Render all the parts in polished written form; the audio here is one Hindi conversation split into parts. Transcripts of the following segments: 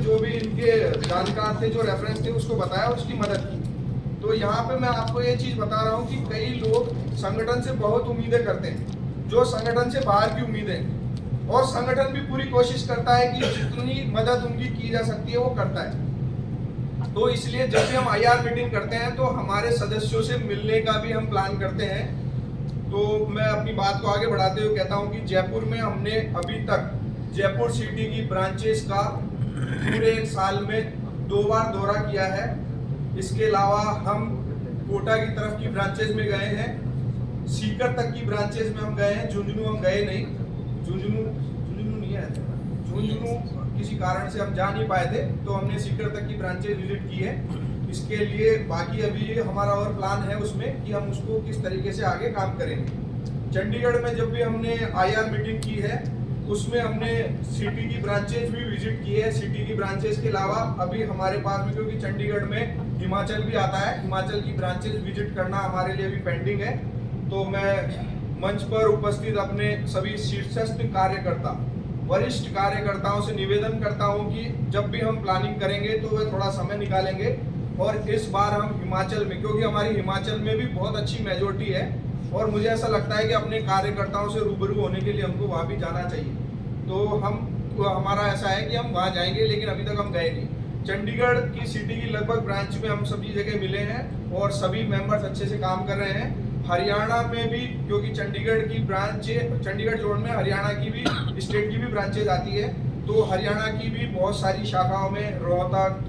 जो भी इनके जानकार थे, जो रेफरेंस थे, उसको बताया, उसकी मदद की। तो यहाँ पे मैं आपको ये चीज़ बता रहा हूँ कि कई लोग संगठन से बहुत उम्मीदें करते हैं, जो संगठन से बाहर की उम्मीदें, और संगठन भी पूरी कोशिश करता है कि जितनी मदद उनकी की जा सकती है वो करता है। तो इसलिए जब भी हम आईआर मीटिंग करते हैं तो हमारे सदस्यों से मिलने का भी हम प्लान करते हैं। तो मैं अपनी बात को आगे बढ़ाते हुए कहता हूं कि जयपुर में हमने अभी तक जयपुर सिटी की ब्रांचेस का पूरे एक साल में 2 बार दौरा किया है। इसके अलावा हम कोटा की तरफ की ब्रांचेस में गए हैं, सीकर तक की ब्रांचेस में हम गए हैं, झुंझुनू हम गए नहीं, झुंझुनू नहीं है, झुंझुनू किसी कारण से हम जा नहीं पाए थे, तो हमने सीकर तक की ब्रांचेस विजिट की है। इसके लिए बाकी अभी हमारा और प्लान है उसमें कि हम उसको किस तरीके से आगे काम करेंगे। चंडीगढ़ में जब भी हमने आईआर मीटिंग की है उसमें हमने सिटी की ब्रांचेस भी विजिट की है। सिटी की ब्रांचेस के अलावा अभी हमारे पास में, क्योंकि चंडीगढ़ में हिमाचल भी आता है, हिमाचल की ब्रांचेस विजिट करना हमारे लिए भी पेंडिंग है। तो मैं मंच पर उपस्थित अपने सभी शीर्षस्थ कार्यकर्ता, वरिष्ठ कार्यकर्ताओं से निवेदन करता हूं कि जब भी हम प्लानिंग करेंगे तो वे थोड़ा समय निकालेंगे, और इस बार हम हिमाचल में, क्योंकि हमारी हिमाचल में भी बहुत अच्छी मेजोरिटी है और मुझे ऐसा लगता है कि अपने कार्यकर्ताओं से रूबरू होने के लिए हमको वहाँ भी जाना चाहिए। तो हमारा ऐसा है कि हम वहाँ जाएंगे, लेकिन अभी तक हम गए नहीं। चंडीगढ़ की सिटी की लगभग ब्रांच में हम सभी जगह मिले हैं और सभी मेंबर्स अच्छे से काम कर रहे हैं। हरियाणा में भी, क्योंकि चंडीगढ़ की ब्रांच, चंडीगढ़ जोन में हरियाणा की भी, स्टेट की भी ब्रांचेज आती है, तो हरियाणा की भी बहुत सारी शाखाओं में रोहतक,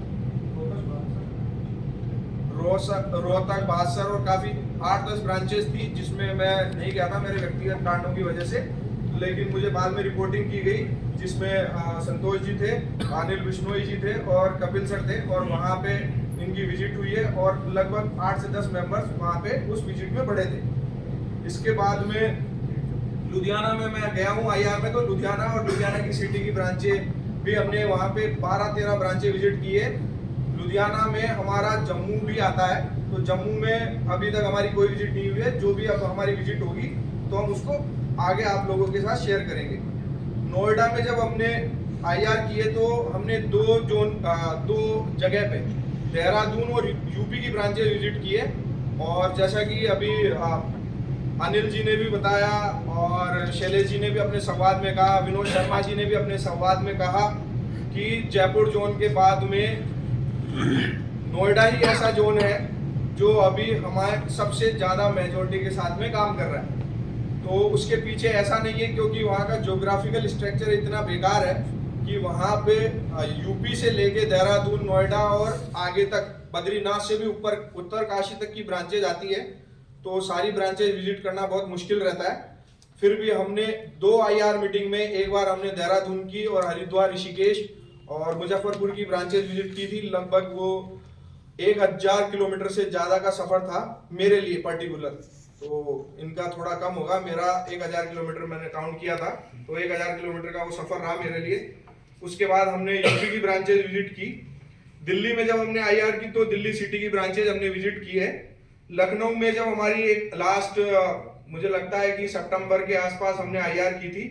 बादसर और काफ़ी 8-10 ब्रांचेस थी, जिसमें मैं नहीं गया था मेरे व्यक्तिगत कारणों की वजह से, लेकिन मुझे बाद में रिपोर्टिंग की गई जिसमें संतोष जी थे, अनिल बिश्नोई जी थे और कपिल सर थे, और वहाँ पे इनकी विजिट हुई है और लगभग 8 से 10 मेंबर्स वहाँ पे उस विजिट में बढ़े थे। इसके बाद में लुधियाना में मैं गया हूँ आईआर में, तो लुधियाना और लुधियाना की सिटी की ब्रांचें भी हमने वहाँ पे 12-13 ब्रांचें विजिट की है। लुधियाना में हमारा जम्मू भी आता है, तो जम्मू में अभी तक हमारी कोई विजिट नहीं हुई है। जो भी अब हमारी विजिट होगी तो हम उसको आगे आप लोगों के साथ शेयर करेंगे। नोएडा में जब हमने आईआर किए तो हमने 2 जगह पे, देहरादून और यूपी की ब्रांचेस विजिट किए, और जैसा कि अभी अनिल जी ने भी बताया और शैलेश जी ने भी अपने संवाद में कहा, विनोद शर्मा जी ने भी अपने संवाद में कहा कि जयपुर जोन के बाद में नोएडा ही ऐसा जोन है जो अभी हमारे सबसे ज़्यादा मेजोरिटी के साथ में काम कर रहा है। तो उसके पीछे ऐसा नहीं है क्योंकि वहाँ का ज्योग्राफिकल स्ट्रक्चर इतना बेकार है कि वहाँ पे यूपी से लेके देहरादून, नोएडा और आगे तक बद्रीनाथ से भी ऊपर उत्तरकाशी तक की ब्रांचेज आती है, तो सारी ब्रांचेज विजिट करना बहुत मुश्किल रहता है। फिर भी हमने 2 आईआर मीटिंग में, एक बार हमने देहरादून की और हरिद्वार, ऋषिकेश और मुजफ्फरपुर की ब्रांचेज विजिट की थी। लगभग वो 1000 किलोमीटर से ज़्यादा का सफ़र था मेरे लिए पर्टिकुलर, तो इनका थोड़ा कम होगा, मेरा 1000 किलोमीटर मैंने काउंट किया था, तो 1000 किलोमीटर का वो सफ़र रहा मेरे लिए। उसके बाद हमने यूपी की ब्रांचेज विजिट की। दिल्ली में जब हमने आईआर की तो दिल्ली सिटी की ब्रांचेज हमने विजिट की है। लखनऊ में जब हमारी एक लास्ट, मुझे लगता है कि सितंबर के आसपास हमने आईआर की थी,